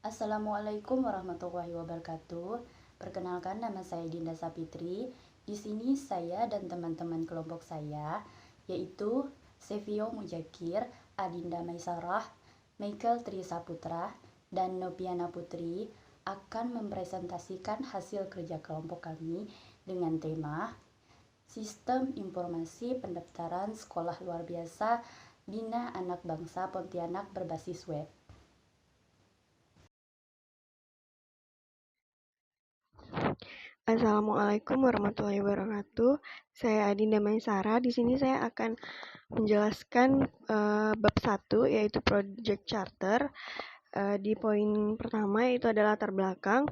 Assalamualaikum warahmatullahi wabarakatuh. Perkenalkan, nama saya Dinda Sapitri. Di sini saya dan teman-teman kelompok saya, yaitu Sevio Mujakir, Adinda Maisarah, Michael Tri Saputra, dan Nopiana Putri, akan mempresentasikan hasil kerja kelompok kami dengan tema Sistem Informasi Pendaftaran Sekolah Luar Biasa Bina Anak Bangsa Pontianak berbasis web. Assalamualaikum warahmatullahi wabarakatuh. Saya Adinda Maisara. Di sini saya akan menjelaskan bab 1 yaitu Project Charter. Di poin pertama yaitu adalah latar belakang.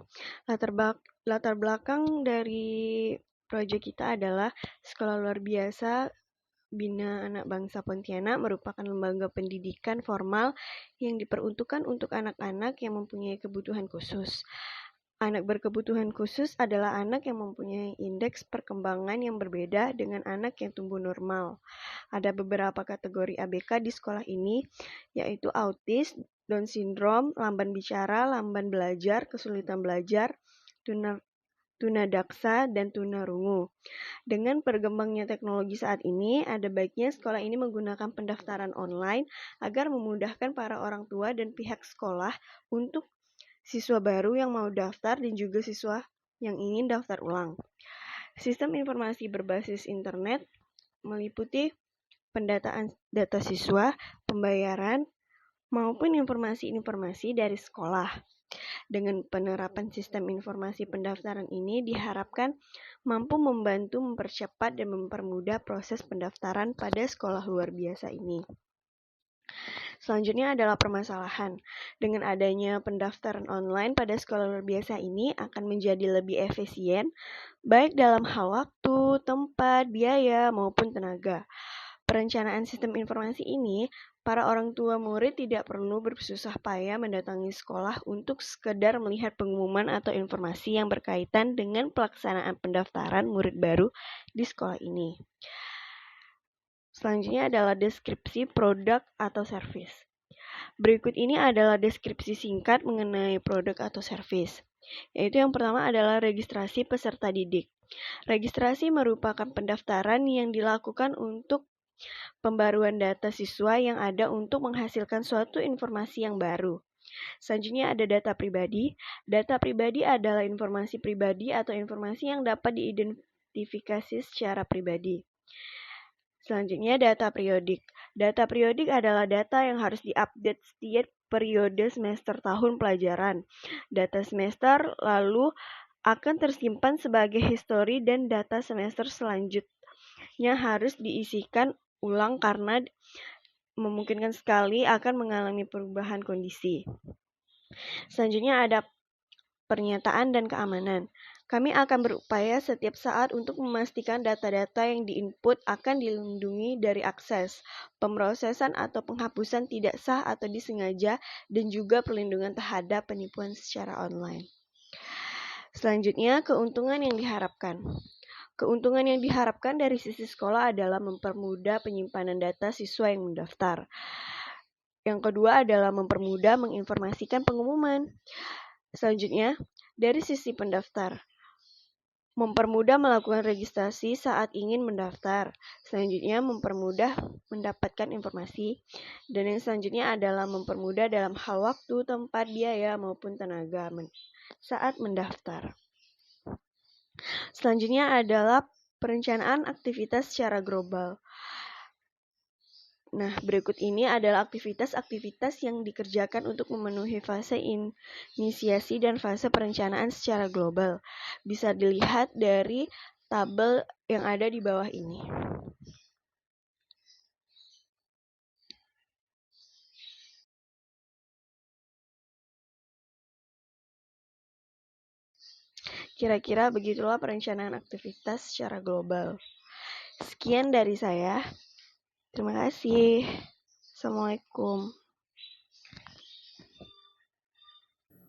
Latar belakang dari project kita adalah Sekolah Luar Biasa Bina Anak Bangsa Pontianak merupakan lembaga pendidikan formal yang diperuntukkan untuk anak-anak yang mempunyai kebutuhan khusus. Anak berkebutuhan khusus adalah anak yang mempunyai indeks perkembangan yang berbeda dengan anak yang tumbuh normal. Ada beberapa kategori ABK di sekolah ini, yaitu autis, Down syndrome, lamban bicara, lamban belajar, kesulitan belajar, tunadaksa, dan tunarungu. Dengan berkembangnya teknologi saat ini, ada baiknya sekolah ini menggunakan pendaftaran online agar memudahkan para orang tua dan pihak sekolah untuk siswa baru yang mau daftar dan juga siswa yang ingin daftar ulang. Sistem informasi berbasis internet meliputi pendataan data siswa, pembayaran, maupun informasi-informasi dari sekolah. Dengan penerapan sistem informasi pendaftaran ini diharapkan mampu membantu mempercepat dan mempermudah proses pendaftaran pada sekolah luar biasa ini. Selanjutnya adalah permasalahan. Dengan adanya pendaftaran online pada sekolah luar biasa ini akan menjadi lebih efisien, baik dalam hal waktu, tempat, biaya, maupun tenaga. Perencanaan sistem informasi ini, para orang tua murid tidak perlu bersusah payah mendatangi sekolah untuk sekedar melihat pengumuman atau informasi yang berkaitan dengan pelaksanaan pendaftaran murid baru di sekolah ini. Selanjutnya adalah deskripsi produk atau service. Berikut ini adalah deskripsi singkat mengenai produk atau service. Yaitu yang pertama adalah registrasi peserta didik. Registrasi merupakan pendaftaran yang dilakukan untuk pembaruan data siswa yang ada untuk menghasilkan suatu informasi yang baru. Selanjutnya ada data pribadi. Data pribadi adalah informasi pribadi atau informasi yang dapat diidentifikasi secara pribadi. Selanjutnya data periodik. Data periodik adalah data yang harus diupdate setiap periode semester tahun pelajaran. Data semester lalu akan tersimpan sebagai histori dan data semester selanjutnya harus diisikan ulang karena memungkinkan sekali akan mengalami perubahan kondisi. Selanjutnya ada pernyataan dan keamanan. Kami akan berupaya setiap saat untuk memastikan data-data yang diinput akan dilindungi dari akses, pemrosesan atau penghapusan tidak sah atau disengaja, dan juga perlindungan terhadap penipuan secara online. Selanjutnya, keuntungan yang diharapkan. Keuntungan yang diharapkan dari sisi sekolah adalah mempermudah penyimpanan data siswa yang mendaftar. Yang kedua adalah mempermudah menginformasikan pengumuman. Selanjutnya, dari sisi pendaftar, mempermudah melakukan registrasi saat ingin mendaftar. Selanjutnya, mempermudah mendapatkan informasi. Dan yang selanjutnya adalah mempermudah dalam hal waktu, tempat, biaya, maupun tenaga saat mendaftar. Selanjutnya adalah perencanaan aktivitas secara global. Nah, berikut ini adalah aktivitas-aktivitas yang dikerjakan untuk memenuhi fase inisiasi dan fase perencanaan secara global. Bisa dilihat dari tabel yang ada di bawah ini. Kira-kira begitulah perencanaan aktivitas secara global. Sekian dari saya. Terima kasih. Assalamualaikum.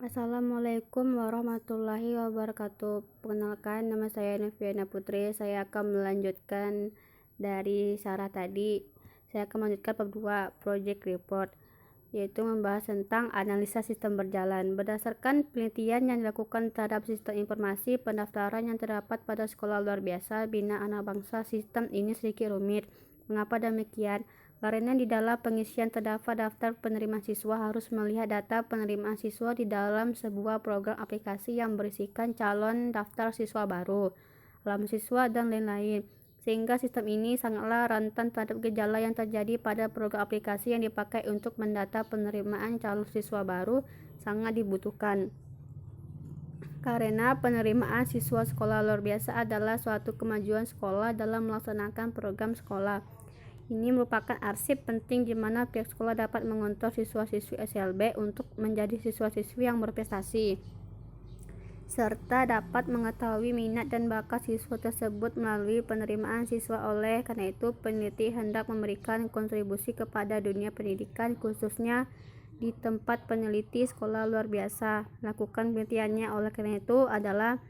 Assalamualaikum warahmatullahi wabarakatuh. Perkenalkan, nama saya Nopiana Putri. Saya akan melanjutkan dari syarah tadi. Saya akan melanjutkan bab 2, Project Report. yaitu membahas tentang analisa sistem berjalan. Berdasarkan penelitian yang dilakukan terhadap sistem informasi pendaftaran yang terdapat pada sekolah luar biasa bina anak bangsa, sistem ini sedikit rumit. Mengapa demikian? Karena di dalam pengisian terdapat daftar penerimaan siswa harus melihat data penerimaan siswa di dalam sebuah program aplikasi yang berisikan calon daftar siswa baru, alamat siswa, dan lain-lain. Sehingga sistem ini sangatlah rentan terhadap gejala yang terjadi pada program aplikasi yang dipakai untuk mendata penerimaan calon siswa baru sangat dibutuhkan. Karena penerimaan siswa sekolah luar biasa adalah suatu kemajuan sekolah dalam melaksanakan program sekolah. Ini merupakan arsip penting di mana pihak sekolah dapat mengontrol siswa-siswi SLB untuk menjadi siswa-siswi yang berprestasi, serta dapat mengetahui minat dan bakat siswa tersebut melalui penerimaan siswa. Oleh karena itu, peneliti hendak memberikan kontribusi kepada dunia pendidikan, khususnya di tempat peneliti sekolah luar biasa melakukan penelitiannya. Oleh karena itu adalah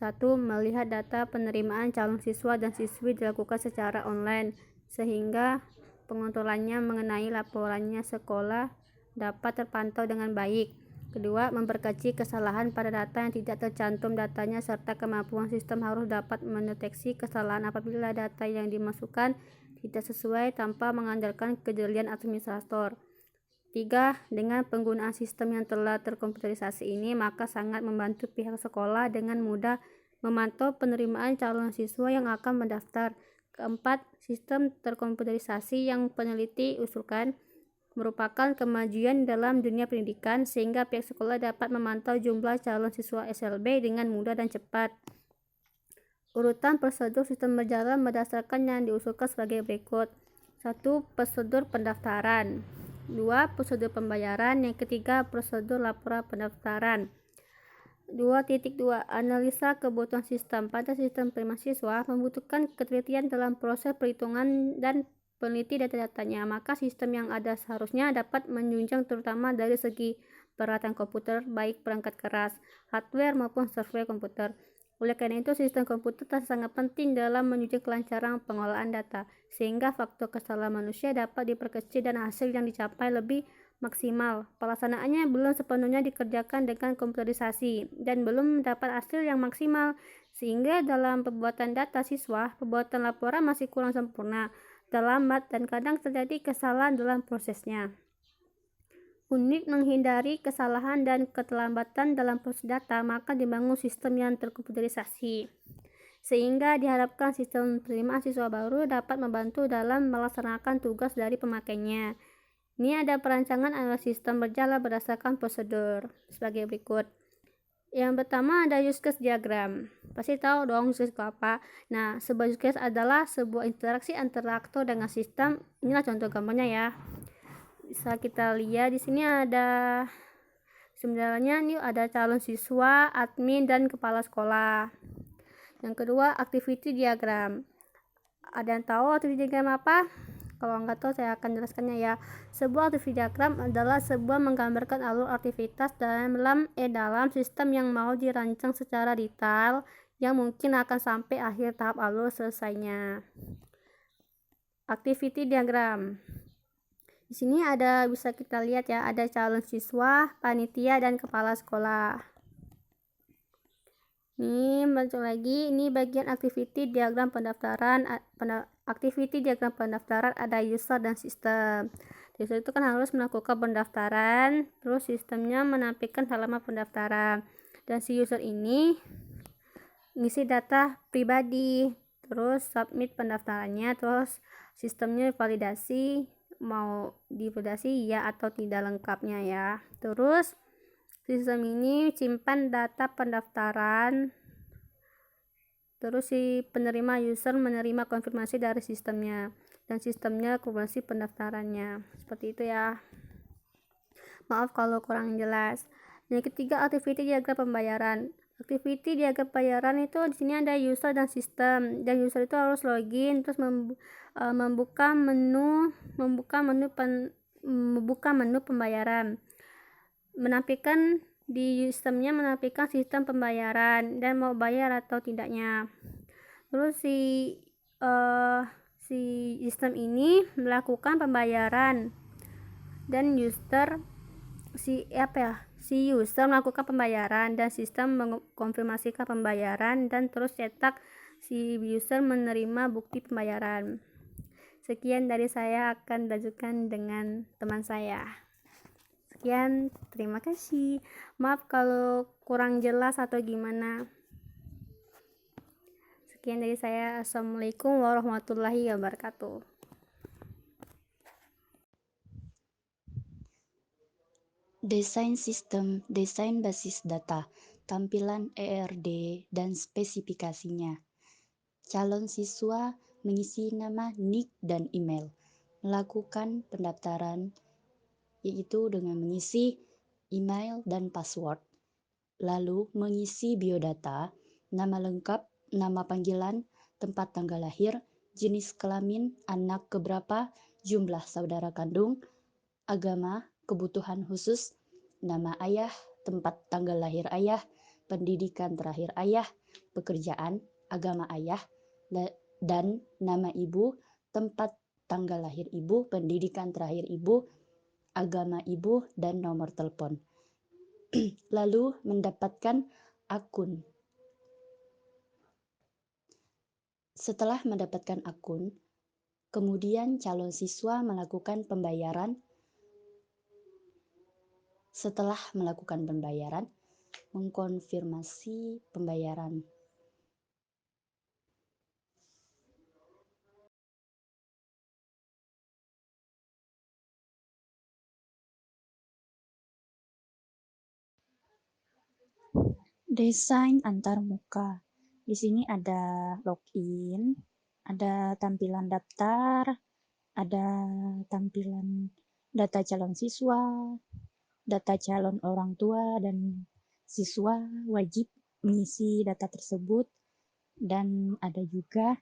1. Melihat data penerimaan calon siswa dan siswi dilakukan secara online, sehingga pengontrolannya mengenai laporannya sekolah dapat terpantau dengan baik. Kedua, memperkecil kesalahan pada data yang tidak tercantum datanya, serta kemampuan sistem harus dapat mendeteksi kesalahan apabila data yang dimasukkan tidak sesuai tanpa mengandalkan kejelian administrator. 3. Dengan penggunaan sistem yang telah terkomputerisasi ini, maka sangat membantu pihak sekolah dengan mudah memantau penerimaan calon siswa yang akan mendaftar. Keempat, sistem terkomputerisasi yang peneliti usulkan merupakan kemajuan dalam dunia pendidikan, sehingga pihak sekolah dapat memantau jumlah calon siswa SLB dengan mudah dan cepat. Urutan prosedur sistem berjalan berdasarkan yang diusulkan sebagai berikut. 1. Prosedur pendaftaran. 2. Prosedur pembayaran. Yang ketiga, prosedur laporan pendaftaran. 2.2 Analisa kebutuhan sistem. Pada sistem penerimaan siswa membutuhkan ketelitian dalam proses perhitungan dan peneliti data-datanya, maka sistem yang ada seharusnya dapat menunjang terutama dari segi peralatan komputer, baik perangkat keras, hardware maupun software komputer. Oleh karena itu, sistem komputer sangat penting dalam menunjang kelancaran pengolahan data, sehingga faktor kesalahan manusia dapat diperkecil dan hasil yang dicapai lebih maksimal. Pelaksanaannya belum sepenuhnya dikerjakan dengan komputerisasi dan belum mendapat hasil yang maksimal, sehingga dalam pembuatan data siswa, pembuatan laporan masih kurang sempurna, terlambat, dan kadang terjadi kesalahan dalam prosesnya. Untuk menghindari kesalahan dan keterlambatan dalam proses data, maka dibangun sistem yang terkomputerisasi, sehingga diharapkan sistem penerimaan siswa baru dapat membantu dalam melaksanakan tugas dari pemakainya. Ini ada perancangan agar sistem berjalan berdasarkan prosedur sebagai berikut. Yang pertama ada use case diagram. Pasti tahu dong use case itu apa. Nah, sebuah use case adalah sebuah interaksi antara aktor dengan sistem. Inilah contoh gambarnya ya. Bisa kita lihat di sini ada sebenarnya ini ada calon siswa, admin, dan kepala sekolah. Yang kedua, activity diagram. Ada yang tahu activity diagram apa? Kalau nggak tahu, saya akan jelaskannya ya. Sebuah activity diagram adalah sebuah menggambarkan alur aktivitas dalam sistem yang mau dirancang secara detail yang mungkin akan sampai akhir tahap alur selesainya. Activity diagram. Di sini bisa kita lihat ya, ada calon siswa, panitia, dan kepala sekolah. Ini muncul lagi, ini bagian activity diagram pendaftaran. Activity diagram pendaftaran ada user dan sistem. User itu kan harus melakukan pendaftaran, terus sistemnya menampilkan halaman pendaftaran, dan si user ini ngisi data pribadi, terus submit pendaftarannya, terus sistemnya validasi, mau divalidasi ya atau tidak lengkapnya ya. Terus sistem ini simpan data pendaftaran, terus si penerima user menerima konfirmasi dari sistemnya, dan sistemnya konfirmasi pendaftarannya. Seperti itu ya. Maaf kalau kurang jelas. Yang ketiga, activity diagram pembayaran. Activity diagram pembayaran itu di sini ada user dan sistem, dan user itu harus login, terus membuka menu pembayaran. Menampilkan di sistemnya menampilkan sistem pembayaran dan mau bayar atau tidaknya. Terus si sistem ini melakukan pembayaran dan si user melakukan pembayaran dan sistem mengkonfirmasikan pembayaran, dan terus cetak si user menerima bukti pembayaran. Sekian dari saya, akan dilanjutkan dengan teman saya. Sekian, terima kasih. Maaf kalau kurang jelas atau gimana. Sekian dari saya. Assalamualaikum warahmatullahi wabarakatuh. Desain sistem, desain basis data, tampilan ERD dan spesifikasinya. Calon siswa mengisi nama, nik, dan email. Melakukan pendaftaran yaitu dengan mengisi email dan password. Lalu mengisi biodata, nama lengkap, nama panggilan, tempat tanggal lahir, jenis kelamin, anak keberapa, jumlah saudara kandung, agama, kebutuhan khusus, nama ayah, tempat tanggal lahir ayah, pendidikan terakhir ayah, pekerjaan, agama ayah, dan nama ibu, tempat tanggal lahir ibu, pendidikan terakhir ibu, agama ibu, dan nomor telepon. Lalu mendapatkan akun. Setelah mendapatkan akun, kemudian calon siswa melakukan pembayaran. Setelah melakukan pembayaran, mengkonfirmasi pembayaran. Desain antarmuka. Di sini ada login, ada tampilan daftar, ada tampilan data calon siswa, data calon orang tua, dan siswa wajib mengisi data tersebut, dan ada juga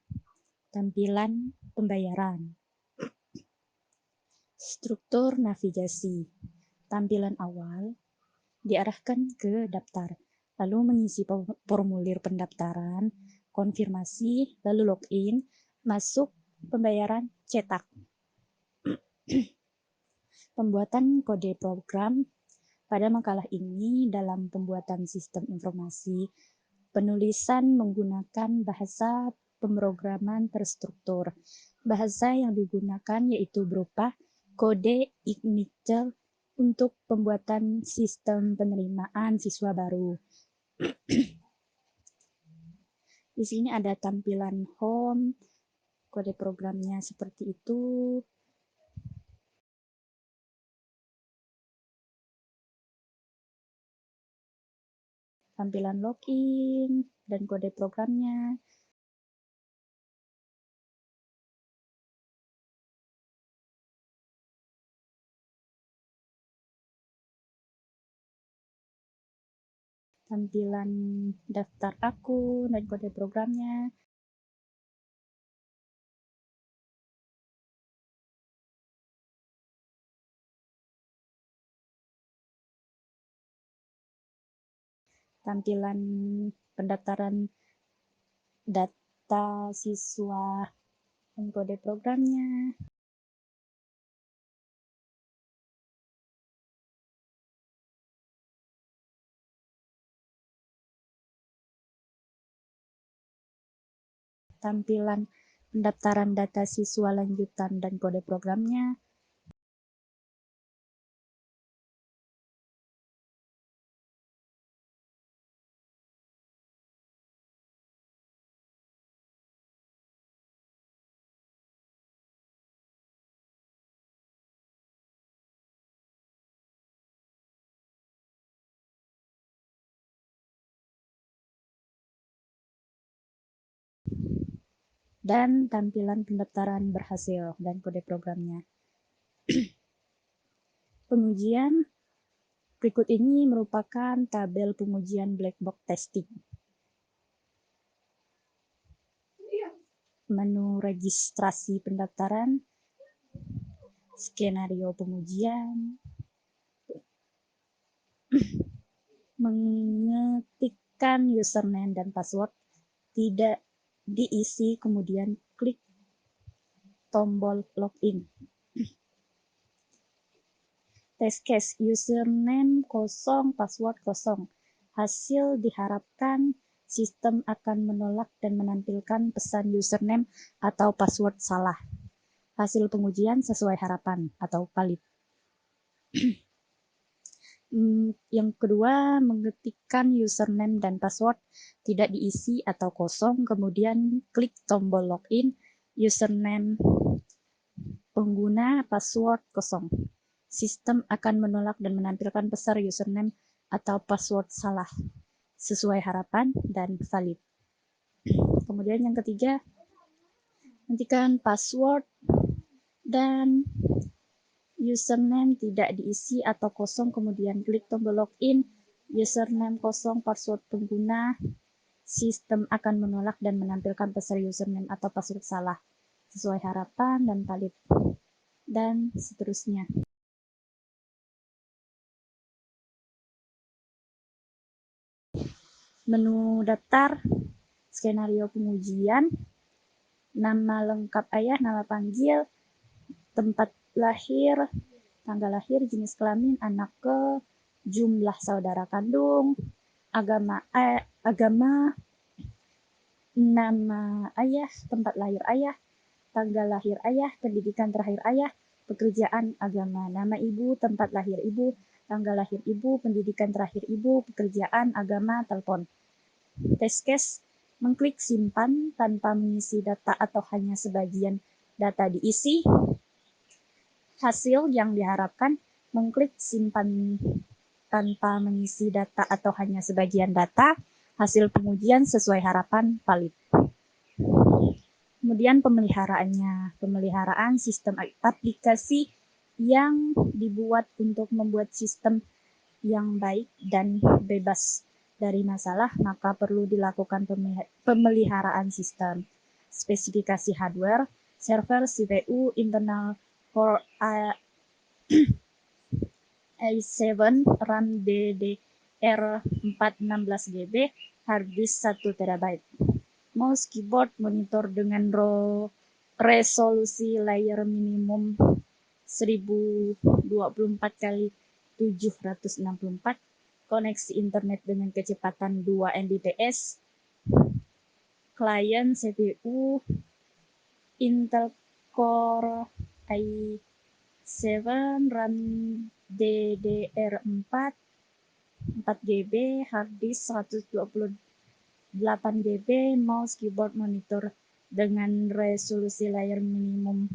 tampilan pembayaran. Struktur navigasi. Tampilan awal diarahkan ke daftar, lalu mengisi formulir pendaftaran, konfirmasi, lalu login, masuk, pembayaran, cetak. Pembuatan kode program. Pada makalah ini, dalam pembuatan sistem informasi, penulisan menggunakan bahasa pemrograman terstruktur. Bahasa yang digunakan yaitu berupa kode Igniter untuk pembuatan sistem penerimaan siswa baru. Di sini ada tampilan home, kode programnya seperti itu. Tampilan login dan kode programnya. Tampilan daftar akun dan kode programnya. Tampilan pendaftaran data siswa dan kode programnya. Tampilan pendaftaran data siswa lanjutan dan kode programnya. Dan tampilan pendaftaran berhasil dan kode programnya. Pengujian berikut ini merupakan tabel pengujian black box testing. Menu registrasi pendaftaran, skenario pengujian, mengetikkan username dan password, tidak diisi, kemudian klik tombol login. Test case, username kosong, password kosong. Hasil diharapkan sistem akan menolak dan menampilkan pesan username atau password salah. Hasil pengujian sesuai harapan atau valid. Yang kedua, mengetikkan username dan password tidak diisi atau kosong, kemudian klik tombol login, username pengguna, password kosong. Sistem akan menolak dan menampilkan pesan username atau password salah sesuai harapan dan valid. Kemudian yang ketiga, ketikkan password dan username tidak diisi atau kosong, kemudian klik tombol login, username kosong, password pengguna, sistem akan menolak dan menampilkan pesan username atau password salah sesuai harapan dan valid, dan seterusnya. Menu daftar, skenario pengujian, nama lengkap ayah, nama panggil, tempat lahir, tanggal lahir, jenis kelamin, anak ke, jumlah saudara kandung, agama, nama ayah, tempat lahir ayah, tanggal lahir ayah, pendidikan terakhir ayah, pekerjaan, agama, nama ibu, tempat lahir ibu, tanggal lahir ibu, pendidikan terakhir ibu, pekerjaan, agama, telepon. Test case, mengklik simpan tanpa mengisi data atau hanya sebagian data diisi. Hasil yang diharapkan, mengklik simpan tanpa mengisi data atau hanya sebagian data. Hasil pengujian sesuai harapan, valid. Kemudian pemeliharaannya, pemeliharaan sistem aplikasi yang dibuat untuk membuat sistem yang baik dan bebas dari masalah, maka perlu dilakukan pemeliharaan sistem. Spesifikasi hardware, server, CPU, internal core i7, RAM DDR4 16GB, hard disk 1 TB. Mouse, keyboard, monitor dengan resolusi layar minimum 1024x764, koneksi internet dengan kecepatan 2 Mbps, klien CPU Intel Core i7, RAM DDR4 4GB, hard disk 128GB, mouse, keyboard, monitor dengan resolusi layar minimum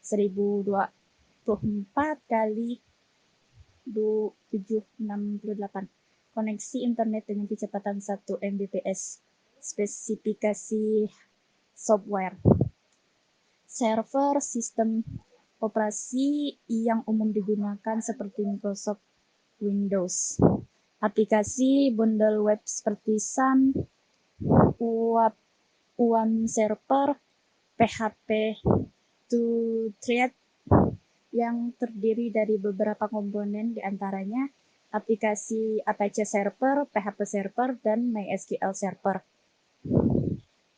1024x768, koneksi internet dengan kecepatan 1 Mbps. Spesifikasi software, server, sistem operasi yang umum digunakan seperti Microsoft Windows, aplikasi bundle web seperti Sun, UAM server, PHP to Thread yang terdiri dari beberapa komponen, diantaranya aplikasi Apache Server, PHP Server, dan MySQL Server.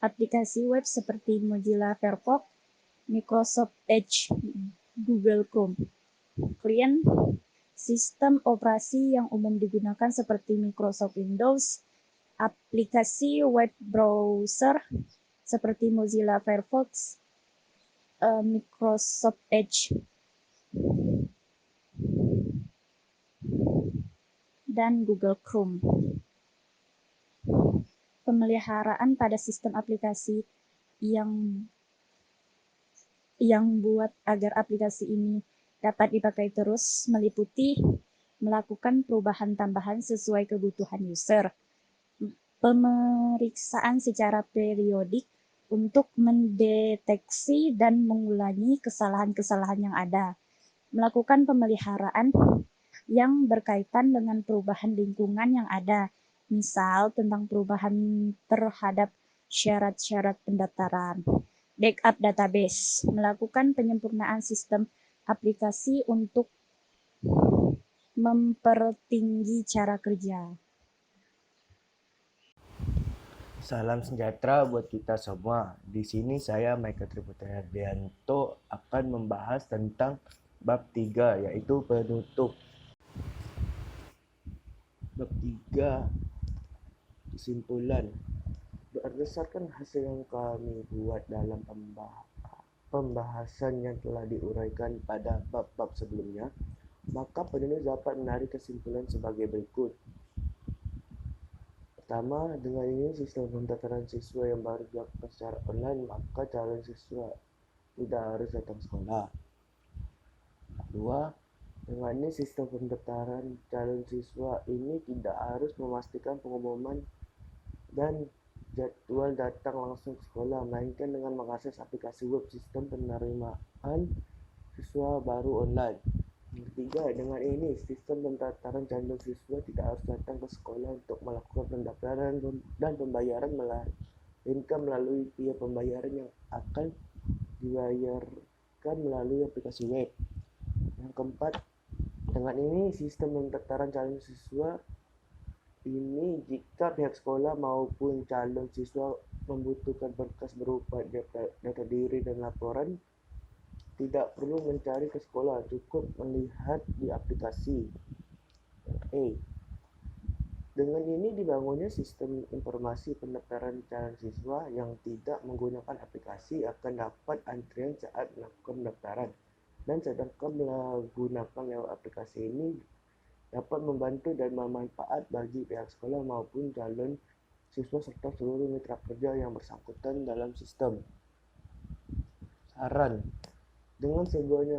Aplikasi web seperti Mozilla Firefox, Microsoft Edge, Google Chrome. Klien, sistem operasi yang umum digunakan seperti Microsoft Windows, aplikasi web browser seperti Mozilla Firefox, Microsoft Edge, dan Google Chrome. Pemeliharaan pada sistem aplikasi yang buat agar aplikasi ini dapat dipakai terus meliputi melakukan perubahan tambahan sesuai kebutuhan user, pemeriksaan secara periodik untuk mendeteksi dan mengulangi kesalahan-kesalahan yang ada, melakukan pemeliharaan yang berkaitan dengan perubahan lingkungan yang ada, misal tentang perubahan terhadap syarat-syarat pendaftaran, backup database, melakukan penyempurnaan sistem aplikasi untuk mempertinggi cara kerja. Salam sejahtera buat kita semua. Di sini saya Michael Triputra Hardianto akan membahas tentang bab 3 yaitu penutup. Bab 3 kesimpulan. Berdasarkan hasil yang kami buat dalam pembahasan yang telah diuraikan pada bab-bab sebelumnya, maka penulis dapat menarik kesimpulan sebagai berikut. Pertama, dengan ini sistem pendaftaran siswa yang baru dilakukan secara online, maka calon siswa tidak harus datang sekolah. Kedua, dengan ini sistem pendaftaran calon siswa ini tidak harus memastikan pengumuman dan jadwal datang langsung ke sekolah, melainkan dengan mengakses aplikasi web sistem penerimaan siswa baru online. Yang ketiga, dengan ini sistem pendaftaran calon siswa tidak harus datang ke sekolah untuk melakukan pendaftaran dan pembayaran, melainkan melalui biaya pembayaran yang akan dibayarkan melalui aplikasi web. Yang keempat, dengan ini sistem pendaftaran calon siswa ini jika pihak sekolah maupun calon siswa membutuhkan berkas berupa data diri dan laporan, tidak perlu mencari ke sekolah, cukup melihat di aplikasi. Dengan ini dibangunnya sistem informasi pendaftaran calon siswa yang tidak menggunakan aplikasi akan dapat antrian saat melakukan pendaftaran, dan sedangkan menggunakan lewat aplikasi ini dapat membantu dan bermanfaat bagi pihak sekolah maupun calon siswa serta seluruh mitra kerja yang bersangkutan dalam sistem. Saran, dengan sebuahnya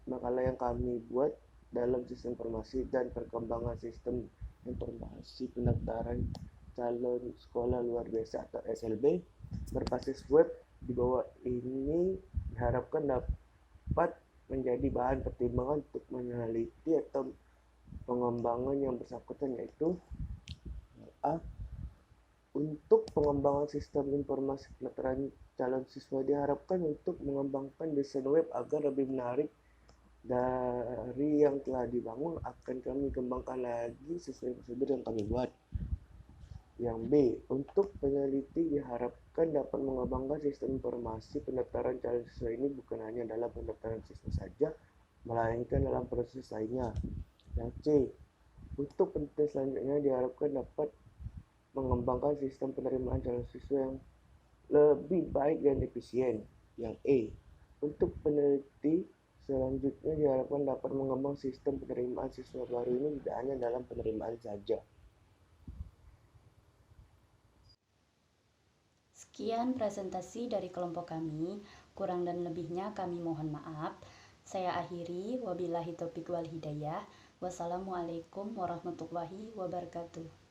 makalah yang kami buat dalam sistem informasi dan perkembangan sistem informasi pendaftaran calon sekolah luar biasa atau SLB berbasis web di bawah ini diharapkan dapat menjadi bahan pertimbangan untuk meneliti atau pengembangan yang bersangkutan, yaitu untuk pengembangan sistem informasi pendaftaran calon siswa diharapkan untuk mengembangkan desain web agar lebih menarik dari yang telah dibangun, akan kami kembangkan lagi sesuai prosedur yang kami buat. Yang B, untuk peneliti diharapkan dapat mengembangkan sistem informasi pendaftaran calon siswa ini bukan hanya dalam pendaftaran siswa saja, melainkan dalam proses lainnya. Yang C, untuk peneliti selanjutnya diharapkan dapat mengembangkan sistem penerimaan calon siswa yang lebih baik dan efisien. Yang E, untuk peneliti selanjutnya diharapkan dapat mengembangkan sistem penerimaan siswa baru ini tidak hanya dalam penerimaan saja. Sekian presentasi dari kelompok kami, kurang dan lebihnya kami mohon maaf. Saya akhiri, wabillahi taufiq wal hidayah. Wassalamualaikum warahmatullahi wabarakatuh.